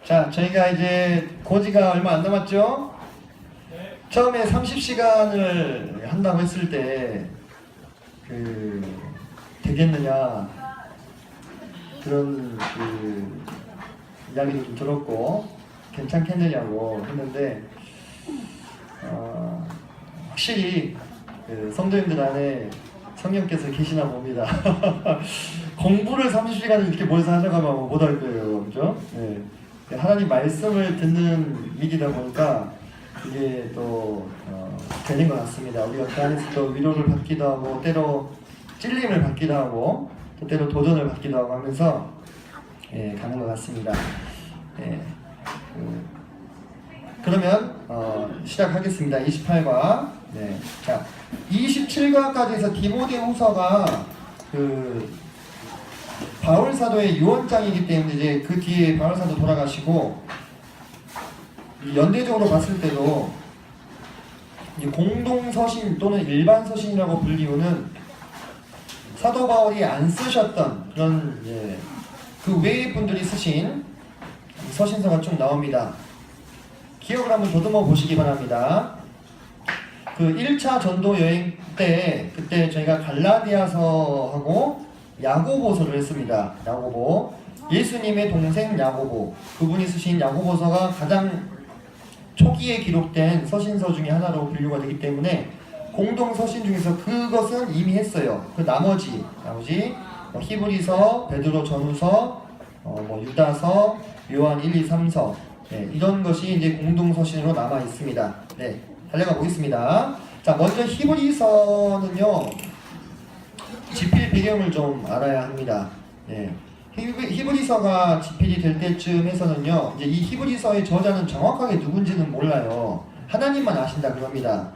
자, 저희가 이제 고지가 얼마 안 남았죠? 처음에 30시간을 한다고 했을 때 되겠느냐 그런 이야기도 좀 들었고 괜찮겠느냐고 했는데 확실히 성도님들 안에 성령께서 계시나 봅니다. 공부를 30시간을 이렇게 모여서 하자고 하면 못할 거예요, 그죠? 네. 하나님 말씀을 듣는 일이다 보니까 이게 또 되는 것 같습니다. 우리가 그 안에서 또 위로를 받기도 하고 때로 찔림을 받기도 하고 또 때로 도전을 받기도 하고 하면서 가는 것 같습니다. 그러면 시작하겠습니다. 28과 자 27과까지 해서 디모데후서가 바울 사도의 유언장이기 때문에 이제 그 뒤에 바울 사도 돌아가시고 연대적으로 봤을 때도 공동 서신 또는 일반 서신이라고 불리우는 사도 바울이 안 쓰셨던 그런 그 외의 분들이 쓰신 서신서가 쭉 나옵니다. 기억을 한번 더듬어 보시기 바랍니다. 그 1차 전도 여행 때 그때 저희가 갈라디아서하고 야고보서를 했습니다. 야고보, 예수님의 동생 야고보, 그분이 쓰신 야고보서가 가장 초기에 기록된 서신서 중에 하나로 분류가 되기 때문에 공동 서신 중에서 그것은 이미 했어요. 그 나머지 히브리서, 베드로 전후서, 유다서, 요한 1, 2, 3서 이런 것이 이제 공동 서신으로 남아 있습니다. 달려가 보겠습니다. 자, 먼저 히브리서는요. 집필 배경을 좀 알아야 합니다. 히브리서가 집필이 될 때쯤 해서는요, 이제 이 히브리서의 저자는 정확하게 누군지는 몰라요. 하나님만 아신다 그럽니다.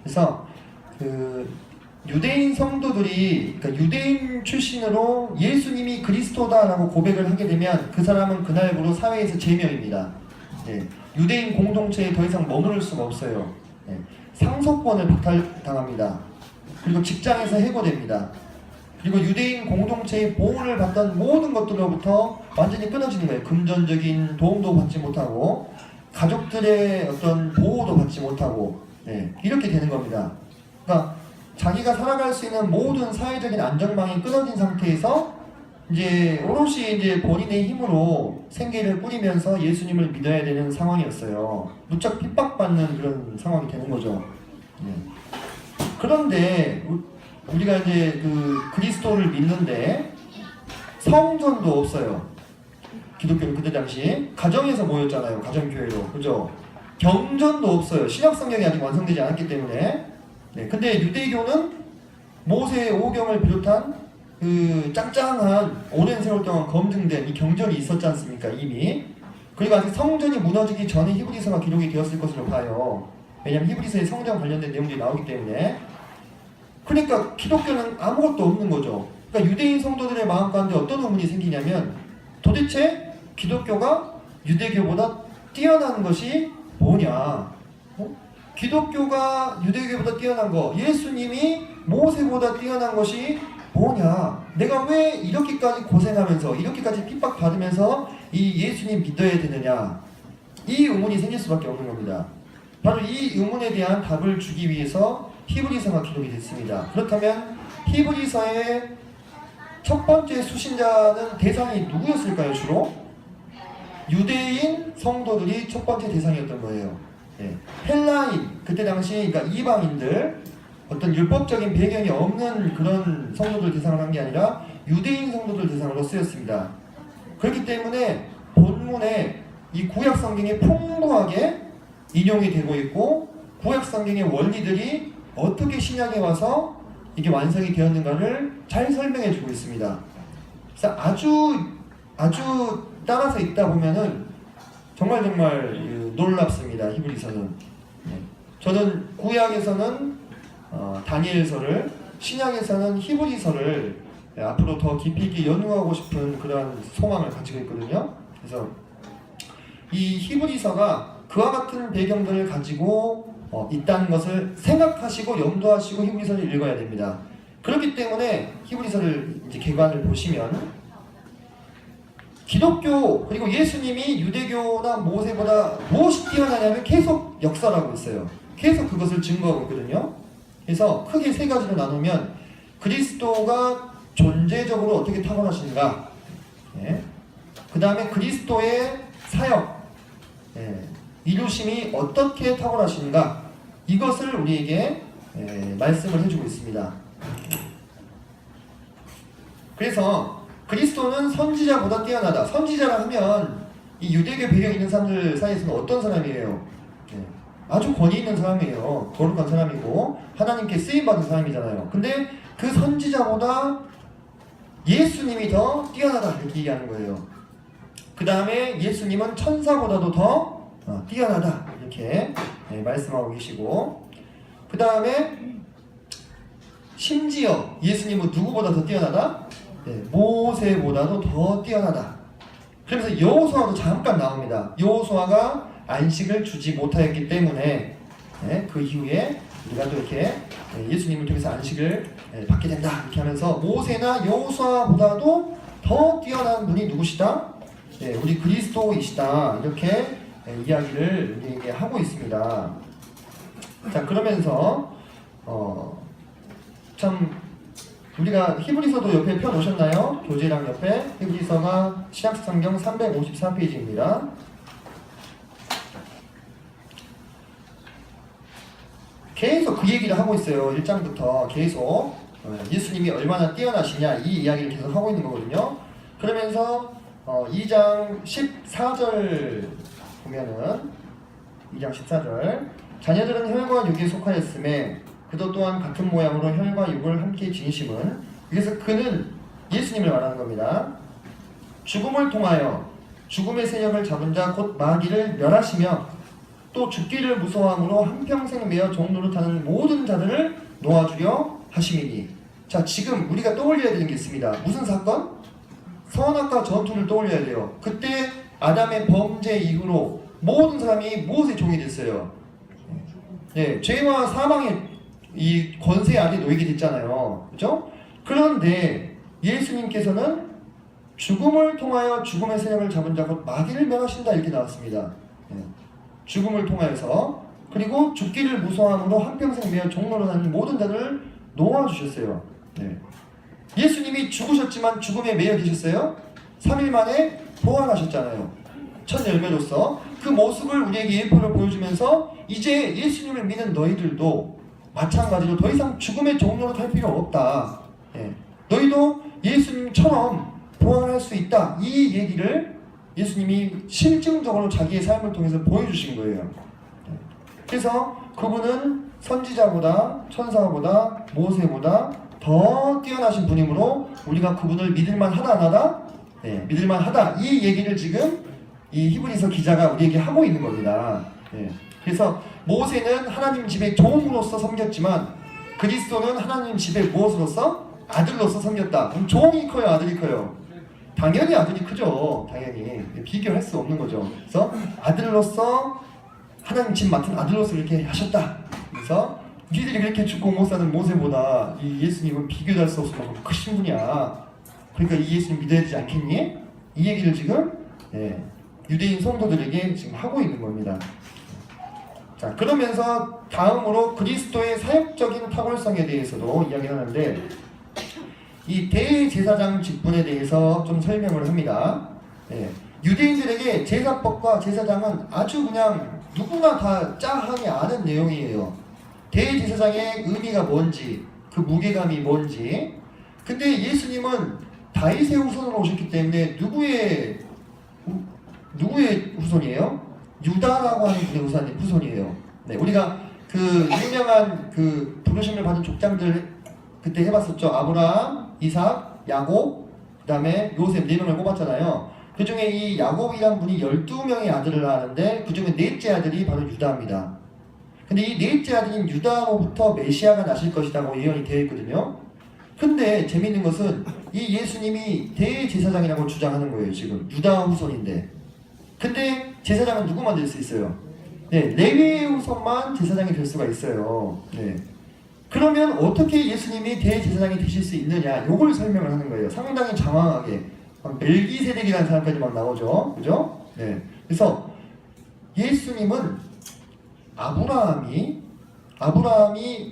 그래서 유대인 성도들이 그러니까 유대인 출신으로 예수님이 그리스도다라고 고백을 하게 되면 그 사람은 그날부로 사회에서 제명입니다. 유대인 공동체에 더 이상 머무를 수가 없어요. 상속권을 박탈당합니다. 그리고 직장에서 해고됩니다. 그리고 유대인 공동체의 보호를 받던 모든 것들로부터 완전히 끊어지는 거예요. 금전적인 도움도 받지 못하고 가족들의 어떤 보호도 받지 못하고 이렇게 되는 겁니다. 그러니까 자기가 살아갈 수 있는 모든 사회적인 안전망이 끊어진 상태에서 이제 오롯이 이제 본인의 힘으로 생계를 꾸리면서 예수님을 믿어야 되는 상황이었어요. 무척 핍박받는 그런 상황이 되는 거죠. 그런데 우리가 이제 그리스도를 믿는데 성전도 없어요. 기독교는 그때 당시 가정에서 모였잖아요. 가정교회로, 그죠? 경전도 없어요. 신약성경이 아직 완성되지 않았기 때문에. 근데 유대교는 모세의 오경을 비롯한 그 짱짱한 오랜 세월 동안 검증된 이 경전이 있었지 않습니까? 이미. 그리고 아직 성전이 무너지기 전에 히브리서가 기록이 되었을 것으로 봐요. 왜냐하면 히브리서에 성전 관련된 내용들이 나오기 때문에. 그러니까 기독교는 아무것도 없는 거죠. 그러니까 유대인 성도들의 마음 가운데 어떤 의문이 생기냐면 도대체 기독교가 유대교보다 뛰어난 것이 뭐냐? 기독교가 유대교보다 뛰어난 거, 예수님이 모세보다 뛰어난 것이 뭐냐? 내가 왜 이렇게까지 고생하면서 이렇게까지 핍박받으면서 이 예수님 믿어야 되느냐? 이 의문이 생길 수밖에 없는 겁니다. 바로 이 의문에 대한 답을 주기 위해서 히브리서가 기록이 됐습니다. 그렇다면 히브리서의 첫 번째 수신자는 대상이 누구였을까요? 주로? 유대인 성도들이 첫 번째 대상이었던 거예요. 헬라인, 그때 당시 그러니까 이방인들, 어떤 율법적인 배경이 없는 그런 성도들 대상을 한 게 아니라 유대인 성도들 대상으로 쓰였습니다. 그렇기 때문에 본문에 이 구약 성경이 풍부하게 인용이 되고 있고 구약 성경의 원리들이 어떻게 신약에 와서 이게 완성이 되었는가를 잘 설명해 주고 있습니다. 그래서 아주 따라서 읽다 보면은 정말 놀랍습니다. 히브리서는. 저는 구약에서는 다니엘서를, 신약에서는 히브리서를 앞으로 더 깊이 있게 연구하고 싶은 그런 소망을 가지고 있거든요. 그래서 이 히브리서가 그와 같은 배경들을 가지고 있다는 것을 생각하시고 염두하시고 히브리서를 읽어야 됩니다. 그렇기 때문에 히브리서를 이제 개관을 보시면 기독교 그리고 예수님이 유대교나 모세보다 무엇이 뛰어나냐면 계속 역사라고 있어요. 계속 그것을 증거하고 있거든요. 그래서 크게 세 가지로 나누면 그리스도가 존재적으로 어떻게 타고나신가, 그 다음에 그리스도의 사역, 이루심이 어떻게 타고나신가, 이것을 우리에게 말씀을 해주고 있습니다. 그래서 그리스도는 선지자보다 뛰어나다. 선지자라 하면 이 유대교 배경 있는 사람들 사이에서는 어떤 사람이에요? 아주 권위 있는 사람이에요. 거룩한 사람이고 하나님께 쓰임받은 사람이잖아요. 근데 그 선지자보다 예수님이 더 뛰어나다 이렇게 얘기하는 거예요. 그 다음에 예수님은 천사보다도 더 뛰어나다 이렇게 말씀하고 계시고, 그 다음에 심지어 예수님은 누구보다 더 뛰어나다? 모세보다도 더 뛰어나다. 그러면서 여호수아도 잠깐 나옵니다. 여호수아가 안식을 주지 못하였기 때문에 그 이후에 우리가 또 이렇게 예수님을 통해서 안식을 받게 된다 이렇게 하면서 모세나 여호수아보다도 더 뛰어난 분이 누구시다? 우리 그리스도이시다 이렇게 이야기를 우리에게 하고 있습니다. 자, 그러면서 참 우리가 히브리서도 옆에 펴놓으셨나요? 교재랑 옆에 히브리서가 신약성경 354페이지입니다. 계속 그 얘기를 하고 있어요. 1장부터 계속 예수님이 얼마나 뛰어나시냐 이 이야기를 계속 하고 있는 거거든요. 그러면서 2장 14절 보면은 2장 14절 자녀들은 혈과 육에 속하였음에 그도 또한 같은 모양으로 혈과 육을 함께 지니심은, 그래서 그는 예수님을 말하는 겁니다. 죽음을 통하여 죽음의 세력을 잡은 자 곧 마귀를 멸하시며 또 죽기를 무서워함으로 한평생 매어 종노릇하는 모든 자들을 놓아주려 하심이니. 자, 지금 우리가 떠올려야 되는 게 있습니다. 무슨 사건? 선악과 전투를 떠올려야 돼요. 그때 아담의 범죄 이후로 모든 사람이 무엇의 종이 됐어요? 죄와 사망의 이 권세 아래 놓이게 됐잖아요. 그죠? 그런데 예수님께서는 죽음을 통하여 죽음의 세력을 잡은 자 곧 마귀를 멸하신다 이렇게 나왔습니다. 죽음을 통하여서, 그리고 죽기를 무서워함으로 한평생 매어 종로로 다니는 모든 자들을 놓아주셨어요. 예수님이 죽으셨지만 죽음에 매여 계셨어요. 3일 만에 부활하셨잖아요. 첫 열매로서 그 모습을 우리에게 예표로 보여주면서 이제 예수님을 믿는 너희들도 마찬가지로 더 이상 죽음의 종로로 탈 필요가 없다. 너희도 예수님처럼 부활할 수 있다. 이 얘기를 예수님이 실증적으로 자기의 삶을 통해서 보여주신 거예요. 그래서 그분은 선지자보다 천사보다 모세보다 더 뛰어나신 분이므로 우리가 그분을 믿을만 하다 안 하다? 믿을만 하다. 이 얘기를 지금 이 히브리서 기자가 우리에게 하고 있는 겁니다. 그래서 모세는 하나님 집의 종으로서 섬겼지만 그리스도는 하나님 집의 무엇으로서? 아들로서 섬겼다. 그럼 종이 커요, 아들이 커요? 당연히 아들이 크죠. 당연히 비교할 수 없는 거죠. 그래서 아들로서 하나님 집 맡은 아들로서 이렇게 하셨다. 그래서 니들이 그렇게 죽고 못 사는 모세보다 이 예수님은 비교도 할 수 없을 만큼 크신 분이야. 그러니까 이 예수님 믿어야 되지 않겠니? 이 얘기를 지금 유대인 성도들에게 지금 하고 있는 겁니다. 자, 그러면서 다음으로 그리스도의 사역적인 탁월성에 대해서도 이야기하는데, 이 대제사장 직분에 대해서 좀 설명을 합니다. 유대인들에게 제사법과 제사장은 아주 그냥 누구나 다 짜하게 아는 내용이에요. 대제사장의 의미가 뭔지, 그 무게감이 뭔지. 근데 예수님은 다윗의 후손으로 오셨기 때문에 누구의 후손이에요? 유다라고 하는 분의 후손이에요. 우리가 그 유명한 그 부르심을 받은 족장들 그때 해봤었죠. 아브라함, 이삭, 야곱, 그 다음에 요셉 4명을 뽑았잖아요. 그 중에 이 야곱이란 분이 12명의 아들을 낳았는데 그 중에 넷째 아들이 바로 유다입니다. 근데 이 넷째 아들인 유다로부터 메시아가 나실 것이라고 예언이 되어 있거든요. 근데 재밌는 것은 이 예수님이 대제사장이라고 주장하는 거예요. 지금 유다 후손인데. 근데 제사장은 누구만 될 수 있어요? 레위의 후손만 제사장이 될 수가 있어요. 그러면 어떻게 예수님이 대제사장이 되실 수 있느냐, 요걸 설명을 하는 거예요. 상당히 장황하게. 멜기세덱이라는 사람까지 막 나오죠. 그죠? 네. 그래서 예수님은 아브라함이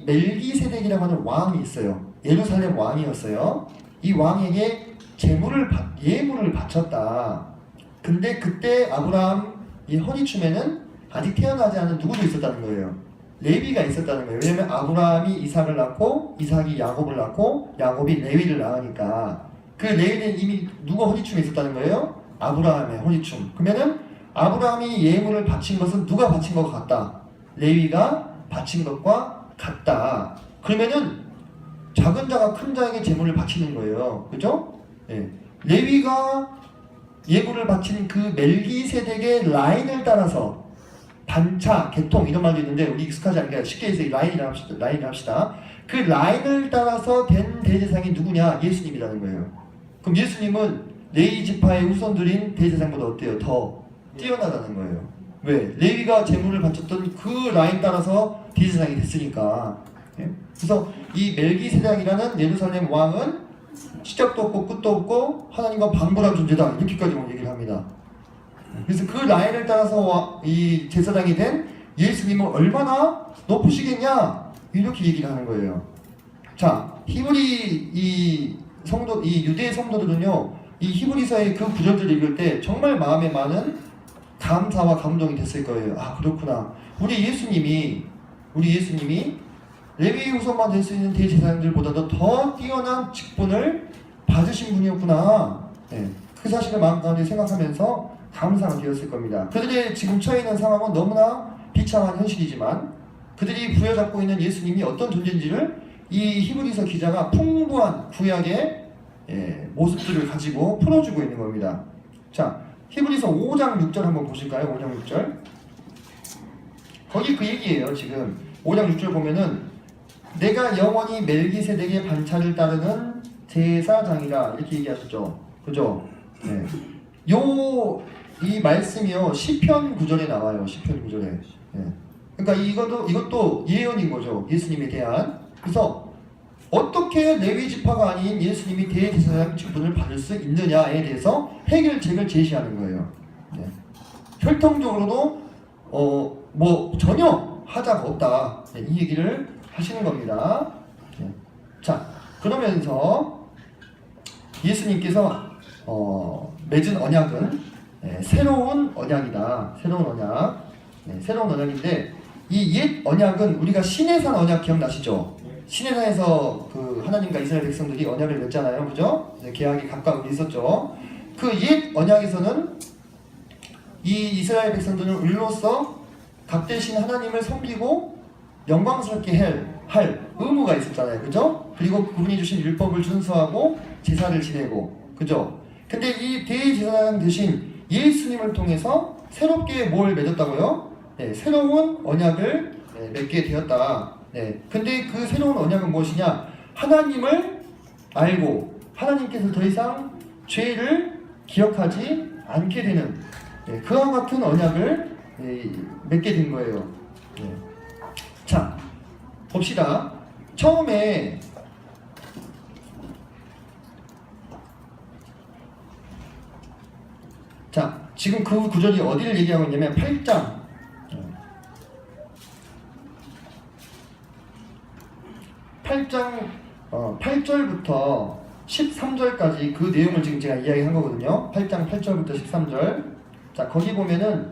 멜기세덱이라고 하는 왕이 있어요. 예루살렘 왕이었어요. 이 왕에게 예물을 바쳤다. 근데 그때 아브라함 이 허니춤에는 아직 태어나지 않은 누구도 있었다는 거예요. 레위가 있었다는 거예요. 왜냐면 아브라함이 이삭을 낳고 이삭이 야곱을 낳고 야곱이 레위를 낳으니까 그 레위는 이미 누가 허니춤에 있었다는 거예요? 아브라함의 허니춤. 그러면은 아브라함이 예물을 바친 것은 누가 바친 것 같다. 레위가 바친 것과 같다. 그러면은 작은 자가 큰 자에게 제물을 바치는 거예요. 그죠? 예. 레위가 예물을 바치는 그 멜기세덱의 라인을 따라서 반차, 계통 이런 말도 있는데 우리 익숙하지 않으니까 쉽게 해서 라인을 합시다. 그 라인을 따라서 된 대제사장이 누구냐? 예수님이라는 거예요. 그럼 예수님은 레위 지파의 후손들인 대제사장보다 어때요? 더 뛰어나다는 거예요. 왜? 레위가 제물을 바쳤던 그 라인 따라서 대제사장이 됐으니까. 예? 그래서 이 멜기세덱이라는 예루살렘 왕은 시작도 없고 끝도 없고 하나님과 방불한 존재다. 이렇게까지 얘기를 합니다. 그래서 그 라인을 따라서 이 제사장이 된 예수님은 얼마나 높으시겠냐? 이렇게 얘기를 하는 거예요. 자, 이 유대 성도들은요, 이 히브리서의 그 구절들을 읽을 때 정말 마음에 많은 감사와 감동이 됐을 거예요. 아, 그렇구나. 우리 예수님이 레위 후손만 될 수 있는 대제사장들보다도 더 뛰어난 직분을 받으신 분이었구나. 네, 그 사실을 마음 가운데 생각하면서 감사가 되었을 겁니다. 그들이 지금 처해 있는 상황은 너무나 비참한 현실이지만 그들이 부여잡고 있는 예수님이 어떤 존재인지를 이 히브리서 기자가 풍부한 구약의 모습들을 가지고 풀어주고 있는 겁니다. 자, 히브리서 5장 6절 한번 보실까요? 5장 6절. 거기 그 얘기예요. 지금 5장 6절 보면은 내가 영원히 멜기세덱의 반차를 따르는 제사장이라 이렇게 얘기하셨죠. 그죠? 네. 이 말씀이요 시편 9절에 나와요. 시편 9절에. 네. 그러니까 이것도 예언인 거죠. 예수님에 대한. 그래서 어떻게 레위 지파가 아닌 예수님이 대제사장 직분을 받을 수 있느냐에 대해서 해결책을 제시하는 거예요. 네. 혈통적으로도 뭐 전혀 하자가 없다. 네, 이 얘기를 하시는 겁니다. 네. 자, 그러면서 예수님께서 맺은 언약은 새로운 언약이다. 새로운 언약. 네, 새로운 언약인데 이 옛 언약은 우리가 시내산 언약 기억나시죠? 시내산에서 그 하나님과 이스라엘 백성들이 언약을 맺잖아요. 그죠? 계약이 각각 있었죠. 그 옛 언약에서는 이 이스라엘 백성들은 을로서 각 대신 하나님을 섬기고 영광스럽게 할 의무가 있었잖아요. 그죠? 그리고 그분이 주신 율법을 준수하고 제사를 지내고. 그죠? 근데 이 대제사장 대신 예수님을 통해서 새롭게 뭘 맺었다고요? 네, 새로운 언약을 맺게 되었다. 네, 근데 그 새로운 언약은 무엇이냐? 하나님을 알고 하나님께서 더 이상 죄를 기억하지 않게 되는 그와 같은 언약을 맺게 된 거예요. 네. 자, 봅시다. 처음에 자, 지금 그 구절이 어디를 얘기하고 있냐면 8장 8절부터 13절까지 그 내용을 지금 제가 이야기한 거거든요. 8장 8절부터 13절. 자, 거기 보면은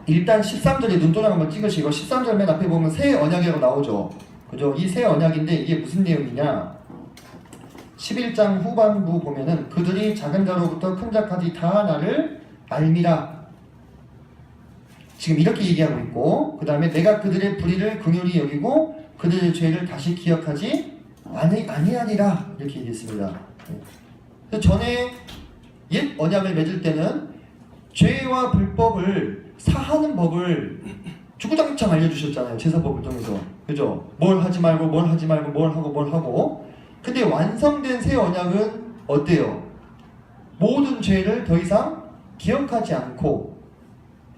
일단 13절에 눈도장 한번 찍으시고 13절 맨 앞에 보면 새 언약이라고 나오죠. 그죠? 이 새 언약인데 이게 무슨 내용이냐? 11장 후반부 보면은 그들이 작은 자로부터 큰 자까지 다 나를 알미라. 지금 이렇게 얘기하고 있고 그 다음에 내가 그들의 불의를 긍휼히 여기고 그들의 죄를 다시 기억하지 아니하니라 이렇게 얘기했습니다. 그래서 전에 옛 언약을 맺을 때는 죄와 불법을 사하는 법을 주구장창 알려주셨잖아요. 제사법을 통해서. 그죠? 뭘 하지 말고 뭘 하지 말고 뭘 하고 뭘 하고. 근데 완성된 새 언약은 어때요? 모든 죄를 더 이상 기억하지 않고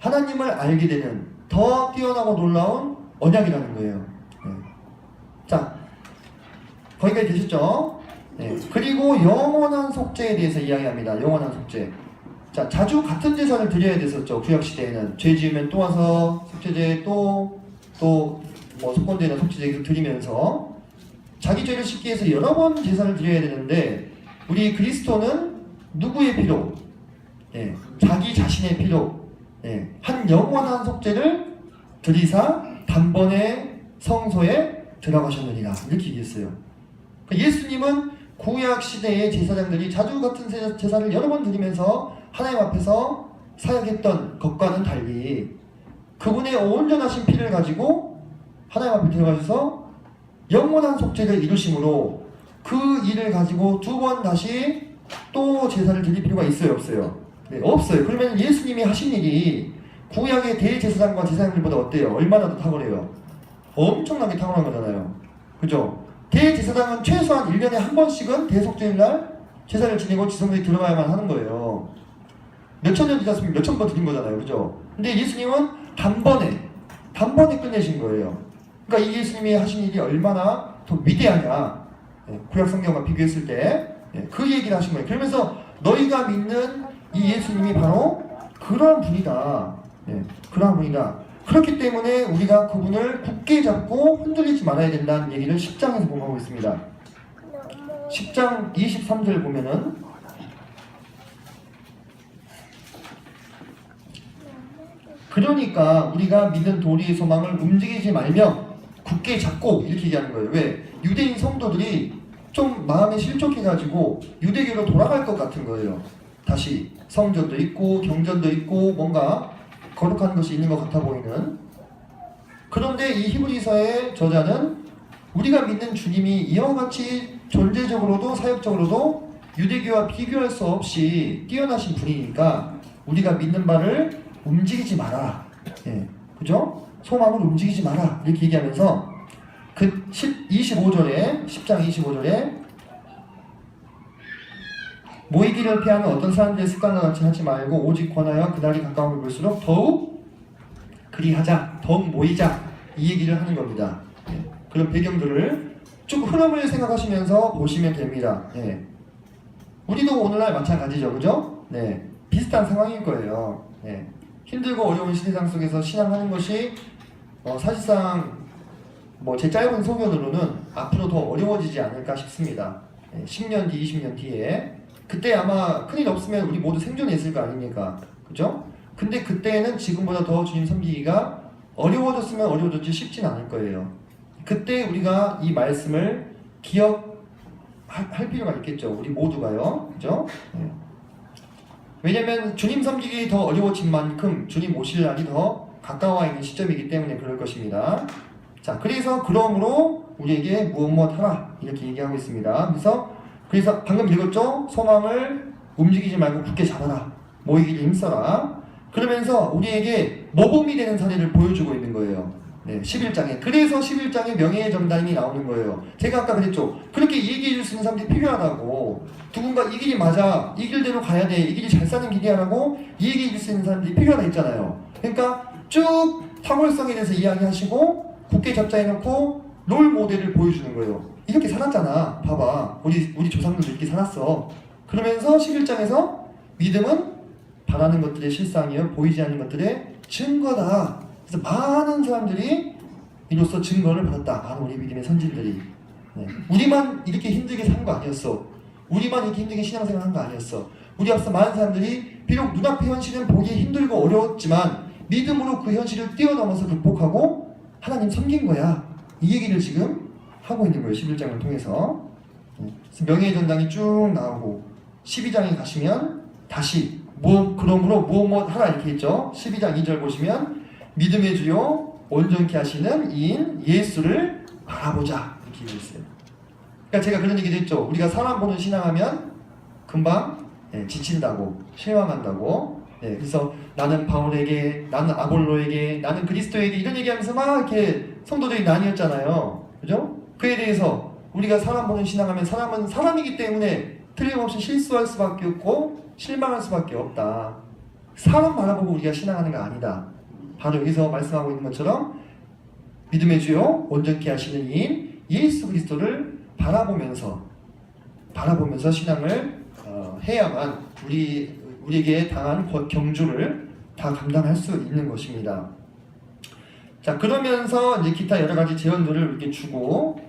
하나님을 알게 되는 더 뛰어나고 놀라운 언약이라는 거예요. 네. 자, 거기까지 되셨죠? 그리고 영원한 속죄에 대해서 이야기합니다. 영원한 속죄. 자, 자주 같은 제사를 드려야 됐었죠. 구약 시대에는 죄 지으면 또 와서 속죄제 뭐 속건제나 속죄제 드리면서 자기 죄를 씻기 위해서 여러 번 제사를 드려야 되는데 우리 그리스도는 누구의 피로? 자기 자신의 피로 한 영원한 속죄를 드리사 단번에 성소에 들어가셨느니라 이렇게 얘기했어요. 예수님은 구약 시대의 제사장들이 자주 같은 제사를 여러 번 드리면서 하나님 앞에서 사역했던 것과는 달리 그분의 온전하신 피를 가지고 하나님 앞에 들어가셔서 영원한 속죄를 이루심으로 그 일을 가지고 두 번 다시 또 제사를 드릴 필요가 있어요, 없어요? 없어요. 그러면 예수님이 하신 일이 구약의 대제사장과 제사장들보다 어때요? 얼마나 더 탁월해요? 엄청나게 탁월한 거잖아요. 그죠? 대제사장은 최소한 1년에 한 번씩은 대속죄일날 제사를 지내고 지성소에 들어가야만 하는 거예요. 몇천 년 지났으면 몇천 번 드린 거잖아요. 그죠? 근데 예수님은 단번에 끝내신 거예요. 그러니까 이 예수님이 하신 일이 얼마나 더 위대하냐. 구약 성경과 비교했을 때 그 얘기를 하신 거예요. 그러면서 너희가 믿는 이 예수님이 바로 그런 분이다. 그런 분이다. 그렇기 때문에 우리가 그분을 굳게 잡고 흔들리지 말아야 된다는 얘기를 10장에서 공부하고 있습니다. 10장 23절 보면은 그러니까 우리가 믿는 도리의 소망을 움직이지 말며 굳게 잡고 이렇게 얘기하는 거예요. 왜? 유대인 성도들이 좀 마음에 실족해가지고 유대교로 돌아갈 것 같은 거예요. 다시 성전도 있고 경전도 있고 뭔가 거룩한 것이 있는 것 같아 보이는. 그런데 이 히브리서의 저자는 우리가 믿는 주님이 이와 같이 존재적으로도 사역적으로도 유대교와 비교할 수 없이 뛰어나신 분이니까 우리가 믿는 바를 움직이지 마라. 그죠? 소망을 움직이지 마라. 이렇게 얘기하면서 그 10장 25절에 모이기를 피하는 어떤 사람들의 습관과 같이 하지 말고 오직 권하여 그날이 가까움을 볼수록 더욱 그리하자, 더욱 모이자 이 얘기를 하는 겁니다. 그런 배경들을 쭉 흐름을 생각하시면서 보시면 됩니다. 우리도 오늘날 마찬가지죠, 그죠? 비슷한 상황일 거예요. 힘들고 어려운 시대상 속에서 신앙하는 것이 사실상 제 짧은 소견으로는 앞으로 더 어려워지지 않을까 싶습니다. 10년 뒤, 20년 뒤에 그때 아마 큰일 없으면 우리 모두 생존해 있을 거 아닙니까? 그죠? 근데 그때는 지금보다 더 주님 섬기기가 어려워졌으면 어려워졌지 쉽진 않을 거예요. 그때 우리가 이 말씀을 기억할 필요가 있겠죠. 우리 모두가요. 그죠? 왜냐면 주님 섬기기 더 어려워진 만큼 주님 오실 날이 더 가까워 있는 시점이기 때문에 그럴 것입니다. 자, 그러므로 우리에게 무엇 하라 이렇게 얘기하고 있습니다. 그래서 방금 읽었죠? 소망을 움직이지 말고 굳게 잡아라. 모이기를 힘써라. 그러면서 우리에게 모범이 되는 사례를 보여주고 있는 거예요. 11장에. 그래서 11장에 명예의 전당이 나오는 거예요. 제가 아까 그랬죠. 그렇게 얘기해 줄 수 있는 사람들이 필요하다고. 누군가 이 길이 맞아. 이 길대로 가야 돼. 이 길이 잘 사는 길이야라고 얘기해 줄 수 있는 사람들이 필요하다 했잖아요. 그러니까 쭉 탁월성에 대해서 이야기하시고 굳게 잡자 해놓고 롤 모델을 보여주는 거예요. 이렇게 살았잖아. 봐봐. 우리 조상들도 이렇게 살았어. 그러면서 11장에서 믿음은 바라는 것들의 실상이요 보이지 않는 것들의 증거다. 그래서 많은 사람들이 이로써 증거를 받았다. 많은 우리 믿음의 선진들이. 우리만 이렇게 힘들게 산 거 아니었어. 우리만 이렇게 힘들게 신앙생활 한 거 아니었어. 우리 앞서 많은 사람들이 비록 눈앞의 현실은 보기 힘들고 어려웠지만 믿음으로 그 현실을 뛰어넘어서 극복하고 하나님 섬긴 거야. 이 얘기를 지금 하고 있는 거예요. 11장을 통해서. 명예의 전당이 쭉 나오고 12장에 가시면 다시 그러므로 무엇 하라 이렇게 했죠. 12장 2절 보시면 믿음의 주요 온전케 하시는 이인 예수를 바라보자 이렇게 얘기했어요. 그러니까 제가 그런 얘기도 했죠. 우리가 사람 보는 신앙하면 금방 지친다고 실망한다고. 그래서 나는 바울에게, 나는 아볼로에게, 나는 그리스도에게 이런 얘기하면서 막 이렇게 성도들이 나뉘었잖아요. 그죠? 그에 대해서 우리가 사람 보는 신앙하면 사람은 사람이기 때문에 틀림없이 실수할 수밖에 없고 실망할 수밖에 없다. 사람 바라보고 우리가 신앙하는 거 아니다. 바로 여기서 말씀하고 있는 것처럼 믿음의 주요 온전케 하시는 이인 예수 그리스도를 바라보면서 바라보면서 신앙을 해야만 우리에게 당한 경주를 다 감당할 수 있는 것입니다. 자, 그러면서 이제 기타 여러 가지 제언들을 이렇게 주고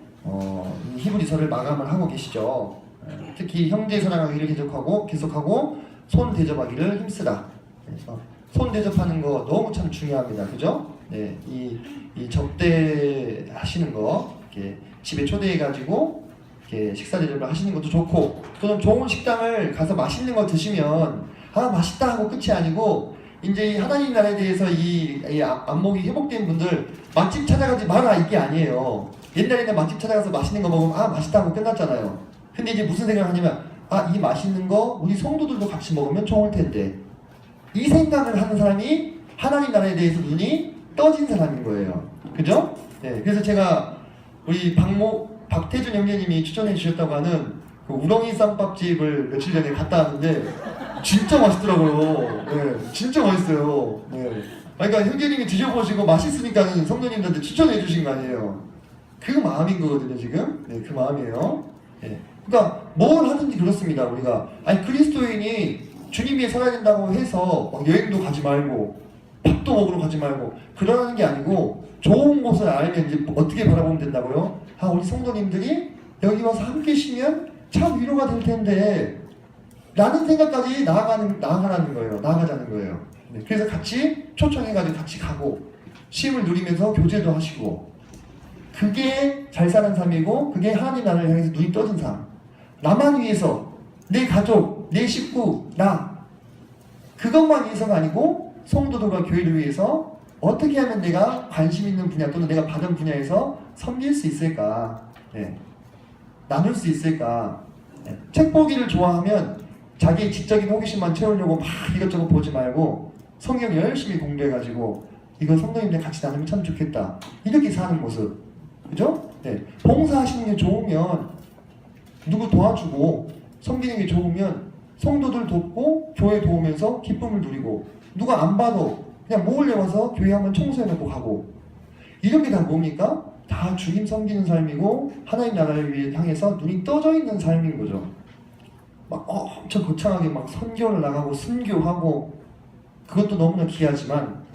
히브리서를 마감을 하고 계시죠. 특히 형제 사랑하기를 계속하고 손 대접하기를 힘쓰다. 그래서 손 대접하는 거 너무 참 중요합니다. 그죠? 네, 이 접대하시는 거 이렇게 집에 초대해가지고 이렇게 식사 대접을 하시는 것도 좋고, 또는 좋은 식당을 가서 맛있는 거 드시면 맛있다 하고 끝이 아니고, 이제 이 하나님 나라에 대해서 이 안목이 회복된 분들 맛집 찾아가지 마라 이게 아니에요. 옛날에는 맛집 찾아가서 맛있는 거 먹으면 맛있다 하고 끝났잖아요. 근데 이제 무슨 생각을 하냐면 이 맛있는 거 우리 성도들도 같이 먹으면 좋을 텐데, 이 생각을 하는 사람이 하나님 나라에 대해서 눈이 떠진 사람인 거예요. 그죠? 네, 그래서 제가 우리 박태준 형제님이 추천해 주셨다고 하는 그 우렁이 쌈밥집을 며칠 전에 갔다 왔는데 진짜 맛있더라고요. 네, 진짜 맛있어요. 네. 그러니까 형제님이 드셔보시고 맛있으니까 성도님들한테 추천해 주신 거 아니에요. 그 마음인 거거든요, 지금. 네, 그 마음이에요. 네. 그러니까 뭘 하든지 그렇습니다. 우리가 그리스도인이 주님 위해 살아야 된다고 해서 여행도 가지 말고 밥도 먹으러 가지 말고 그러는 게 아니고, 좋은 곳을 알면 이제 어떻게 바라보면 된다고요? 우리 성도님들이 여기 와서 함께 쉬면 참 위로가 될 텐데 라는 생각까지 나아가자는 거예요. 네, 그래서 같이 초청해가지고 같이 가고 쉼을 누리면서 교제도 하시고, 그게 잘 사는 삶이고, 그게 하나님 나라를 향해서 눈이 떠진 삶. 나만 위해서, 내 가족, 내 식구, 그것만 위해서가 아니고 성도들과 교회를 위해서 어떻게 하면 내가 관심 있는 분야 또는 내가 받은 분야에서 섬길 수 있을까, 네. 나눌 수 있을까. 네. 책 보기를 좋아하면 자기의 지적인 호기심만 채우려고 막 이것저것 보지 말고 성경 열심히 공부해가지고 이거 성도님들 같이 나누면 참 좋겠다, 이렇게 사는 모습. 그죠? 네. 봉사하시는 게 좋으면 누구 도와주고 섬기는 게 좋으면 성도들 돕고 교회 도우면서 기쁨을 누리고, 누가 안 봐도 그냥 모을려 와서 교회 한번 청소해놓고 가고, 이런 게 다 뭡니까? 다 주님 섬기는 삶이고 하나님 나라를 향해서 눈이 떠져 있는 삶인 거죠. 막 엄청 거창하게 막 선교를 나가고 순교하고 그것도 너무나 귀하지만,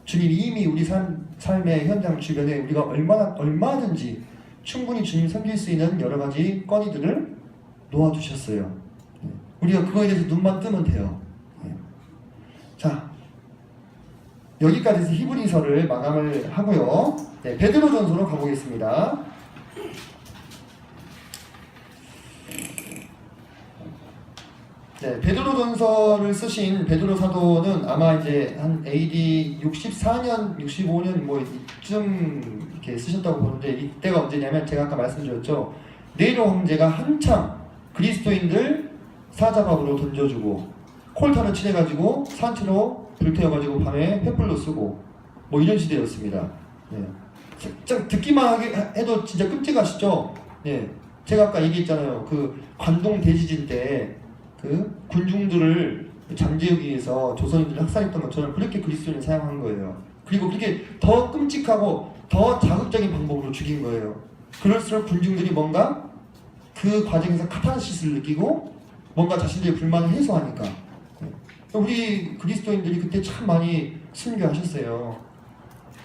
주님이 이미 우리 삶의 현장 주변에 우리가 얼마든지 충분히 주님 섬길 수 있는 여러 가지 건의들을 놓아주셨어요. 우리가 그거에 대해서 눈만 뜨면 돼요. 자, 여기까지 해서 히브리서를 마감을 하고요. 네, 베드로전서로 가보겠습니다. 네, 베드로전서를 쓰신 베드로 사도는 아마 이제 한 AD 64년, 65년 뭐 이쯤 이렇게 쓰셨다고 보는데, 이때가 언제냐면 제가 아까 말씀드렸죠. 네로 황제가 한참 그리스도인들 사자박으로 던져주고 콜타를 칠해가지고 산채로 불태워가지고 밤에 횃불로 쓰고 뭐 이런 시대였습니다. 네. 듣기만 해도 진짜 끔찍하시죠? 네. 제가 아까 얘기했잖아요. 그 관동 대지진 때 그 군중들을 잠재우기 위해서 조선인들을 학살했던 것처럼 그렇게 그리스도인을 사용한 거예요. 그리고 그렇게 더 끔찍하고 더 자극적인 방법으로 죽인 거예요. 그럴수록 군중들이 뭔가 그 과정에서 카타르시스를 느끼고 뭔가 자신들의 불만을 해소하니까. 우리 그리스도인들이 그때 참 많이 순교하셨어요.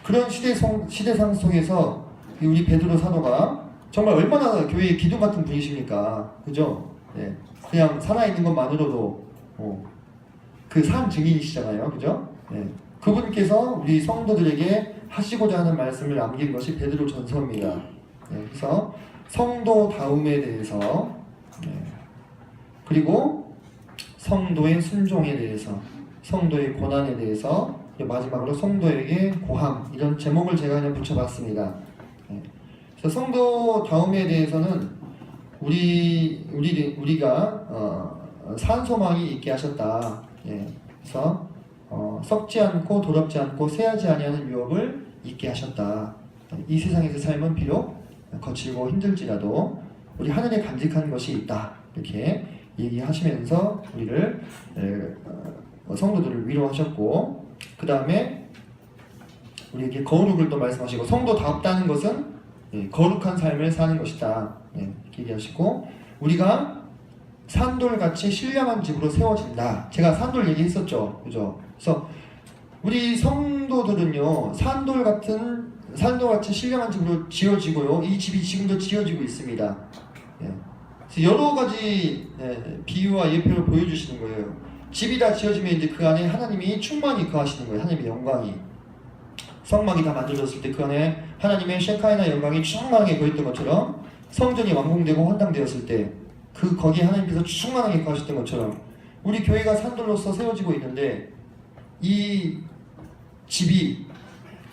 그런 시대상 속에서 우리 베드로 사도가 정말 얼마나 교회의 기둥 같은 분이십니까? 그죠? 네. 그냥 살아있는 것만으로도 그 산 증인이시잖아요. 그죠? 네. 그분께서 우리 성도들에게 하시고자 하는 말씀을 남긴 것이 베드로 전서입니다. 네. 그래서 성도다움에 대해서, 네. 그리고 성도의 순종에 대해서, 성도의 고난에 대해서, 마지막으로 성도에게 고함, 이런 제목을 제가 그냥 붙여봤습니다. 네. 그래서 성도다움에 대해서는 우리가 산소망이 있게 하셨다. 예. 그래서 썩지 않고 더럽지 않고 쇠하지 아니하는 유업을 있게 하셨다. 이 세상에서 삶은 비록 거칠고 힘들지라도 우리 하늘에 간직한 것이 있다. 이렇게 얘기하시면서 우리를 성도들을 위로하셨고, 그 다음에 우리에게 거룩을 또 말씀하시고, 성도답다는 것은 거룩한 삶을 사는 것이다. 이렇게 얘기하시고, 우리가 산돌같이 신령한 집으로 세워진다. 제가 산돌 얘기했었죠, 그죠? 그래서 우리 성도들은요, 산돌같이 신령한 집으로 지어지고요. 이 집이 지금도 지어지고 있습니다. 예. 그래서 여러 가지 비유와 예표를 보여주시는 거예요. 집이 다 지어지면 이제 그 안에 하나님이 충만히 거하시는 거예요. 하나님의 영광이. 성막이 다 만들어졌을 때 그 안에 하나님의 셰카이나 영광이 충만하게 거했던 것처럼, 성전이 완공되고 헌당되었을 때 거기에 하나님께서 충만하게 거하셨던 것처럼 우리 교회가 산돌로서 세워지고 있는데, 이 집이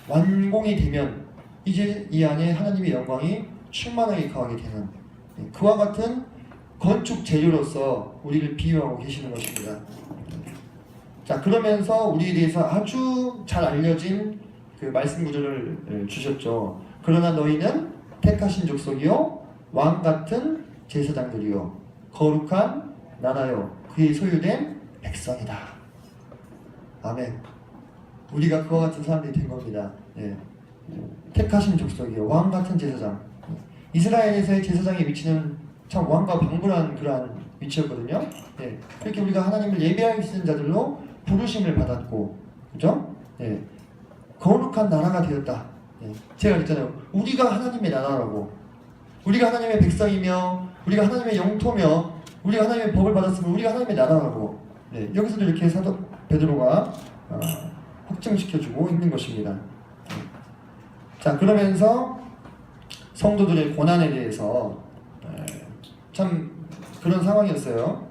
완공이 되면 이제 이 안에 하나님의 영광이 충만하게 거하게 되는, 그와 같은 건축 재료로서 우리를 비유하고 계시는 것입니다. 자, 그러면서 우리에 대해서 아주 잘 알려진 그 말씀 구절을 주셨죠. 그러나 너희는 택하신 족속이요 왕 같은 제사장들이요 거룩한 나라요 그의 소유된 백성이다. 아멘. 우리가 그와 같은 사람들이 된 겁니다. 예. 택하신 족속이요 왕 같은 제사장. 이스라엘에서의 제사장의 위치는 참 왕과 방불한 그러한 위치였거든요. 예. 그렇게 우리가 하나님을 예배하기 시는 자들로 부르심을 받았고, 그죠? 예. 거룩한 나라가 되었다. 예. 제가 그랬잖아요. 우리가 하나님의 나라라고. 우리가 하나님의 백성이며, 우리가 하나님의 영토며, 우리가 하나님의 법을 받았으면 우리가 하나님의 나라라고. 예. 여기서도 이렇게 사도 베드로가 확증시켜주고 있는 것입니다. 자, 그러면서 성도들의 고난에 대해서 참 그런 상황이었어요.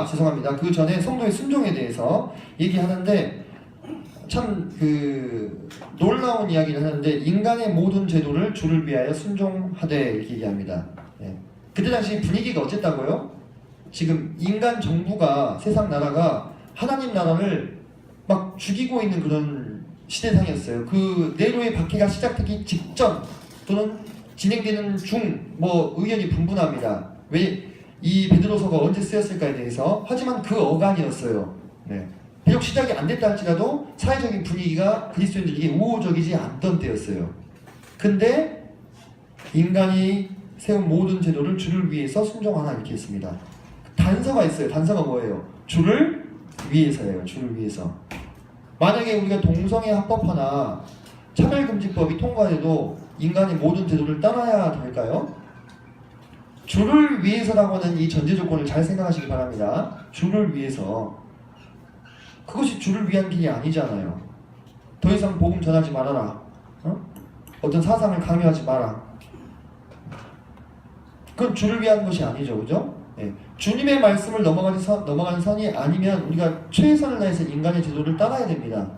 죄송합니다. 그 전에 성도의 순종에 대해서 얘기하는데, 참 놀라운 이야기를 하는데, 인간의 모든 제도를 주를 위하여 순종하되 이렇게 얘기합니다. 예. 그때 당시 분위기가 어쨌다고요? 지금 인간 정부가, 세상 나라가 하나님 나라를 막 죽이고 있는 그런 시대상이었어요. 그 네로의 박해가 시작되기 직전 또는 진행되는 중 의견이 분분합니다. 왜 이 베드로서가 언제 쓰였을까에 대해서. 하지만 그 어간이었어요. 네. 비록 시작이 안 됐다 할지라도 사회적인 분위기가 그리스도인들에게 우호적이지 않던 때였어요. 근데 인간이 세운 모든 제도를 주를 위해서 순종하나 이렇게 했습니다. 단서가 있어요. 단서가 뭐예요? 주를 위해서예요. 주를 위해서. 만약에 우리가 동성애 합법화나 차별금지법이 통과돼도 인간의 모든 제도를 따라야 될까요? 주를 위해서라고 하는 이 전제 조건을 잘 생각하시기 바랍니다. 주를 위해서. 그것이 주를 위한 길이 아니잖아요. 더 이상 복음 전하지 말아라. 어떤 사상을 강요하지 마라. 그건 주를 위한 것이 아니죠. 그죠? 예. 주님의 말씀을 넘어가는 선이 아니면 우리가 최선을 다해서 인간의 제도를 따라야 됩니다.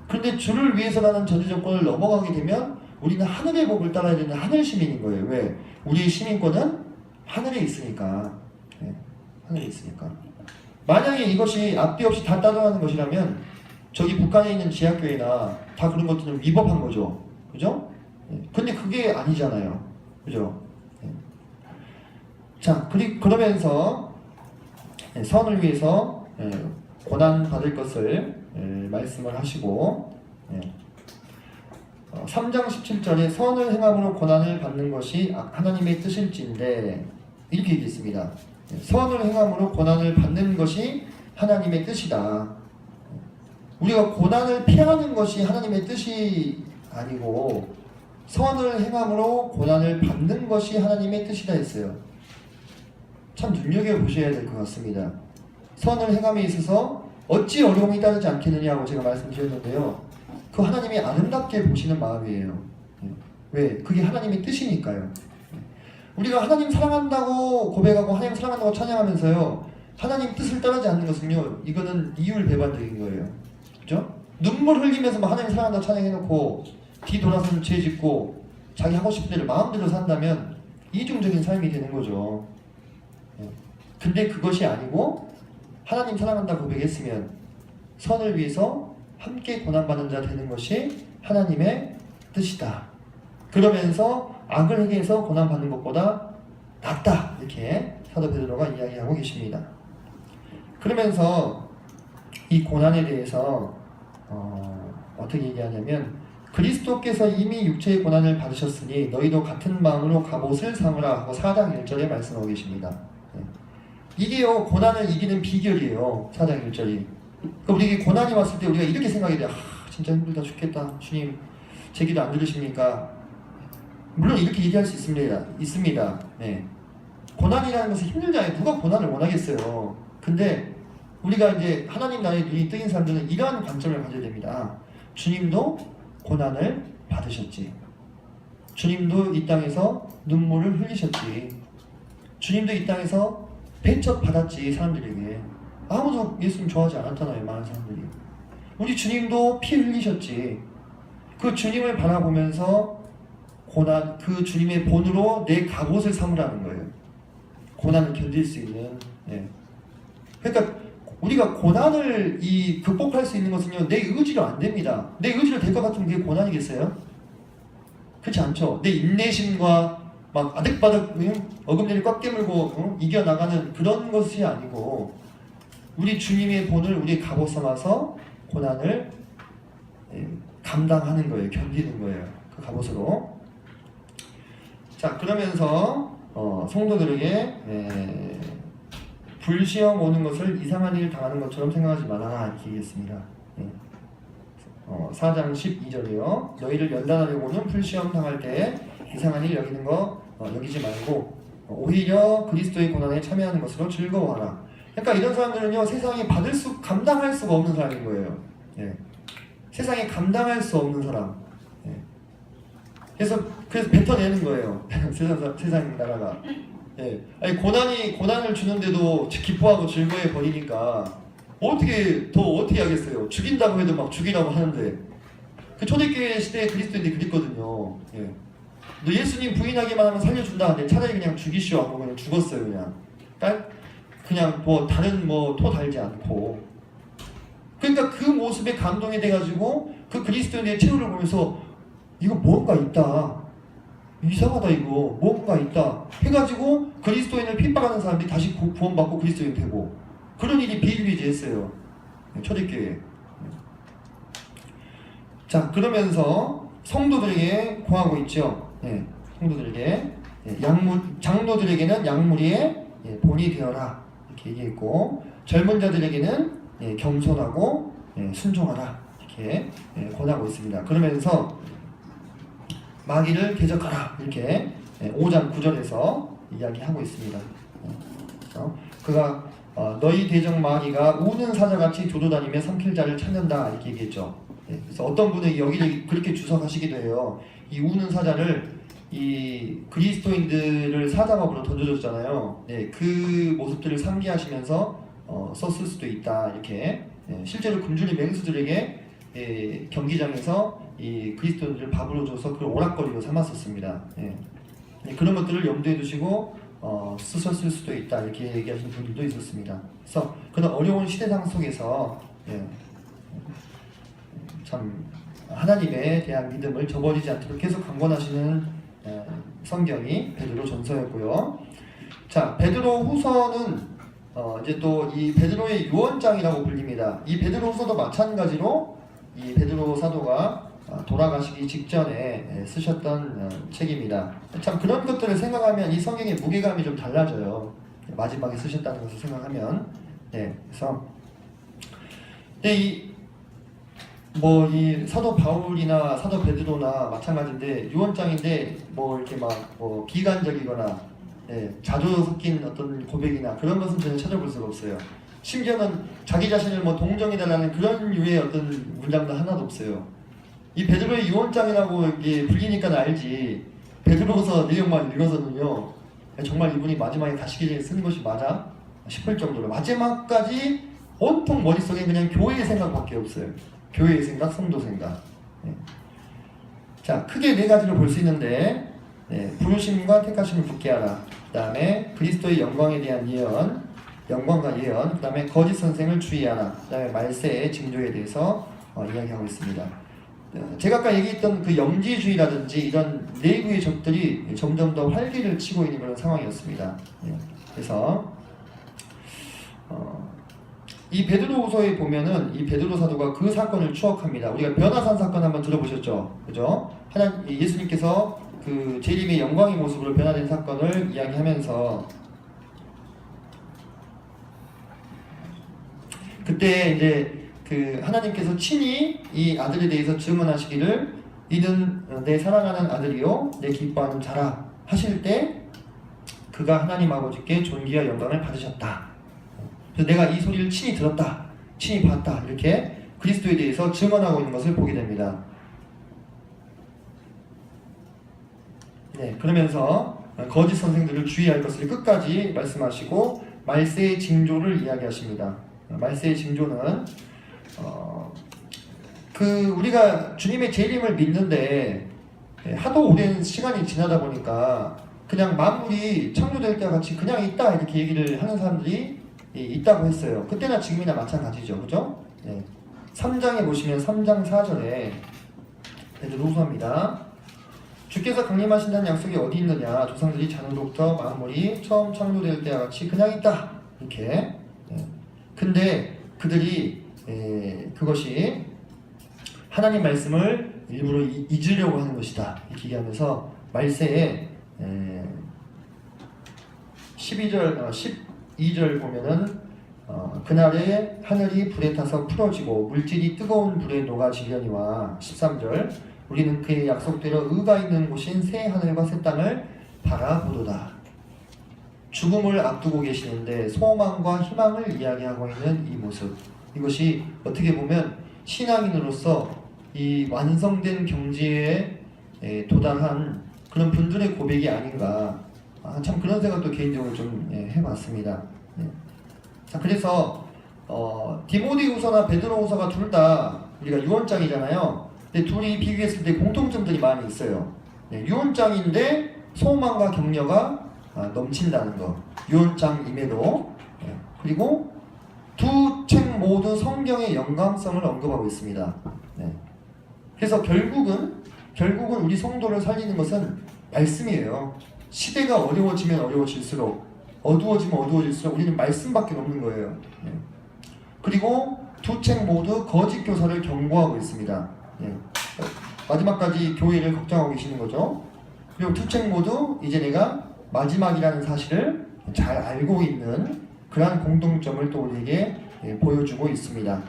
그런데 주를 위해서라는 전제 조건을 넘어가게 되면 우리는 하늘의 법을 따라야 되는 하늘 시민인 거예요. 왜? 우리의 시민권은 하늘에 있으니까. 네. 하늘에 있으니까. 만약에 이것이 앞뒤 없이 다 따라가는 것이라면 저기 북한에 있는 지하교회나 다 그런 것들은 위법한 거죠. 그죠? 네. 근데 그게 아니잖아요. 그죠? 네. 자, 그러면서 선을 위해서 고난 받을 것을 말씀을 하시고, 3장 17절에 선을 행함으로 고난을 받는 것이 하나님의 뜻일진데 이렇게 얘기했습니다. 선을 행함으로 고난을 받는 것이 하나님의 뜻이다. 우리가 고난을 피하는 것이 하나님의 뜻이 아니고 선을 행함으로 고난을 받는 것이 하나님의 뜻이다 했어요. 참 눈여겨보셔야 될 것 같습니다. 선을 행함에 있어서 어찌 어려움이 따르지 않겠느냐고 제가 말씀드렸는데요. 그 하나님이 아름답게 보시는 마음이에요. 왜? 그게 하나님의 뜻이니까요. 우리가 하나님 사랑한다고 고백하고 하나님 사랑한다고 찬양하면서요, 하나님 뜻을 따르지 않는 것은요, 이거는 이율배반적인 거예요. 그죠? 눈물 흘리면서 하나님 사랑한다고 찬양해놓고 뒤돌아서는 죄 짓고 자기 하고 싶은 대로 마음대로 산다면 이중적인 삶이 되는 거죠. 근데 그것이 아니고 하나님 사랑한다고 고백했으면 선을 위해서 함께 고난받는 자 되는 것이 하나님의 뜻이다. 그러면서 악을 행해서 고난받는 것보다 낫다. 이렇게 사도 베드로가 이야기하고 계십니다. 그러면서 이 고난에 대해서 어떻게 얘기하냐면, 그리스도께서 이미 육체의 고난을 받으셨으니 너희도 같은 마음으로 갑옷을 삼으라 하고 4장 1절에 말씀하고 계십니다. 이게요, 고난을 이기는 비결이에요. 4장 1절이. 그러니까 우리에게 고난이 왔을 때 우리가 이렇게 생각이 돼요. 진짜 힘들다 죽겠다. 주님 제 기도 안 들으십니까? 물론 이렇게 얘기할 수 있습니다. 네. 고난이라는 것은 힘들잖아요. 누가 고난을 원하겠어요. 근데 우리가 이제 하나님 나라에 눈이 뜨인 사람들은 이러한 관점을 가져야 됩니다. 주님도 고난을 받으셨지. 주님도 이 땅에서 눈물을 흘리셨지. 주님도 이 땅에서 배척 받았지. 사람들에게 아무도 예수님 좋아하지 않았잖아요. 많은 사람들이. 우리 주님도 피 흘리셨지. 그 주님을 바라보면서 고난, 그 주님의 본으로 내 갑옷을 삼으라는 거예요. 고난을 견딜 수 있는. 네. 그러니까 우리가 고난을 극복할 수 있는 것은요, 내 의지로 안 됩니다. 내 의지로 될 것 같으면 그게 고난이겠어요? 그렇지 않죠. 내 인내심과 막 아득바득 어금니를 꽉 깨물고 이겨나가는 그런 것이 아니고, 우리 주님의 본을 우리 갑옷 삼아서 고난을 감당하는 거예요. 견디는 거예요. 그 갑옷으로. 자, 그러면서 성도들에게 불시험 오는 것을 이상한 일 당하는 것처럼 생각하지 마라 이렇게 얘기했습니다. 4장 12절이요. 너희를 연단하려고는 불시험 당할 때 이상한 일 여기는 거 여기지 말고 오히려 그리스도의 고난에 참여하는 것으로 즐거워하라. 그러니까 이런 사람들은요, 세상에 감당할 수가 없는 사람인 거예요. 예. 세상에 감당할 수 없는 사람. 예. 그래서 뱉어내는 거예요. 세상 나라가. 예. 아니, 고난을 주는데도 기뻐하고 즐거워해 버리니까 어떻게 하겠어요? 죽인다고 해도 막 죽이라고 하는데. 그 초대교회 시대에 그리스도인들이 그랬거든요. 예. 너 예수님 부인하기만 하면 살려준다. 근데 차라리 그냥 죽이시오 하고 그냥 죽었어요. 그냥 뭐 다른 토 달지 않고. 그러니까 그 모습에 감동이 돼가지고 그 그리스도인의 최후를 보면서 이거 뭔가 있다. 이상하다 이거. 뭔가 있다. 해가지고 그리스도인을 핍박하는 사람들이 다시 구원받고 그리스도인 되고, 그런 일이 비일비재했어요. 초대교회에. 자, 그러면서 성도들에게 고하고 있죠. 네, 성도들에게 장로들에게는 약물의 본이 되어라 이렇게 얘기했고, 젊은 자들에게는 겸손하고 순종하라 이렇게 권하고 있습니다. 그러면서 마귀를 대적하라 이렇게 5장 9절에서 이야기하고 있습니다. 그가 너희 대적 마귀가 우는 사자같이 조조다니며 삼킬 자를 찾는다 이렇게 얘기했죠. 그래서 어떤 분은 여기를 그렇게 주석하시기도 해요. 이 우는 사자를 이 그리스도인들을 사자밥으로 던져줬잖아요. 그 모습들을 상기하시면서 썼을 수도 있다 이렇게. 실제로 굶주린 맹수들에게 경기장에서 이 그리스도인들을 밥으로 줘서 그걸 오락거리로 삼았었습니다. 그런 것들을 염두에 두시고 쓰셨을 수도 있다 이렇게 얘기하시는 분들도 있었습니다. 그래서 그런 어려운 시대상 속에서 참 하나님에 대한 믿음을 저버리지 않도록 계속 강권하시는 성경이 베드로 전서였고요. 자, 베드로 후서는 이제 또 이 베드로의 유언장이라고 불립니다. 이 베드로 후서도 마찬가지로 이 베드로 사도가 돌아가시기 직전에 쓰셨던 책입니다. 참 그런 것들을 생각하면 이 성경의 무게감이 좀 달라져요. 마지막에 쓰셨다는 것을 생각하면. 그래서 이 사도 바울이나 사도 베드로나 마찬가지인데 유언장인데 이렇게 비관적이거나 자조 섞인 어떤 고백이나 그런 것은 전혀 찾아볼 수가 없어요. 심지어는 자기 자신을 동정해달라는 그런 유의 어떤 문장도 하나도 없어요. 이 베드로의 유언장이라고 이게 불리니까 알지, 베드로서 내용만 읽어서는요, 정말 이분이 마지막에 가시기 전에 쓰는 것이 맞아? 싶을 정도로 마지막까지 온통 머릿속에 그냥 교회의 생각밖에 없어요. 교회의 생각, 성도 생각. 자, 크게 네 가지로 볼 수 있는데, 부르심과 택하심을 붙게 하라. 그 다음에 그리스도의 영광에 대한 예언, 영광과 예언, 그 다음에 거짓 선생을 주의하라. 그 다음에 말세의 징조에 대해서 이야기하고 있습니다. 제가 아까 얘기했던 그 영지주의라든지 이런 내부의 적들이 점점 더 활기를 치고 있는 그런 상황이었습니다. 그래서 이 베드로후서에 보면은 이 베드로 사도가 그 사건을 추억합니다. 우리가 변화산 사건 한번 들어보셨죠, 그죠? 예수님께서 그 재림의 영광의 모습으로 변화된 사건을 이야기하면서 그때 이제 그 하나님께서 친히 이 아들에 대해서 증언하시기를 이는 내 사랑하는 아들이요 내 기뻐하는 자라 하실 때 그가 하나님 아버지께 존귀와 영광을 받으셨다. 그래서 내가 이 소리를 친히 들었다, 친히 봤다, 이렇게 그리스도에 대해서 증언하고 있는 것을 보게 됩니다. 네, 그러면서 거짓 선생들을 주의할 것을 끝까지 말씀하시고 말세의 징조를 이야기하십니다. 말세의 징조는 우리가 주님의 재림을 믿는데 하도 오랜 시간이 지나다 보니까 그냥 만물이 창조될 때와 같이 그냥 있다 이렇게 얘기를 하는 사람들이 있다고 했어요. 그때나 지금이나 마찬가지죠, 그죠? 네. 3장에 보시면 3장 4절에 노수합니다. 주께서 강림하신다는 약속이 어디 있느냐? 조상들이 자노로부터 만물이 처음 창조될 때와 같이 그냥 있다. 이렇게. 근데 그들이 그것이 하나님 말씀을 일부러 잊으려고 하는 것이다. 이렇게 얘기하면서 말세에 12절 보면은 그날에 하늘이 불에 타서 풀어지고 물질이 뜨거운 불에 녹아지려니와 13절 우리는 그의 약속대로 의가 있는 곳인 새 하늘과 새 땅을 바라보도다. 죽음을 앞두고 계시는데 소망과 희망을 이야기하고 있는 이 모습, 이것이 어떻게 보면 신앙인으로서 이 완성된 경지에 도달한 그런 분들의 고백이 아닌가, 참 그런 생각도 개인적으로 좀 해봤습니다. 자, 그래서 디모데후서나 베드로후서가 둘 다 우리가 유언장이잖아요. 근데 둘이 비교했을 때 공통점들이 많이 있어요. 유언장인데 소망과 격려가 넘친다는 거, 유언장임에도. 그리고 두 책 모두 성경의 영감성을 언급하고 있습니다. 그래서 결국은 우리 성도를 살리는 것은 말씀이에요. 시대가 어려워지면 어려워질수록, 어두워지면 어두워질수록 우리는 말씀밖에 없는 거예요. 그리고 두 책 모두 거짓 교사를 경고하고 있습니다. 마지막까지 교회를 걱정하고 계시는 거죠. 그리고 두 책 모두 이제 내가 마지막이라는 사실을 잘 알고 있는 그러한 공통점을 또 우리에게 보여주고 있습니다.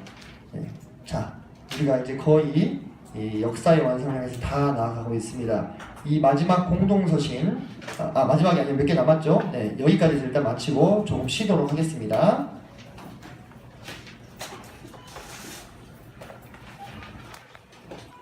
자, 우리가 이제 거의 이 역사의 완성을 향해서 다 나아가고 있습니다. 이 마지막 공동서신, 마지막이 아니라 몇 개 남았죠? 여기까지 일단 마치고 조금 쉬도록 하겠습니다.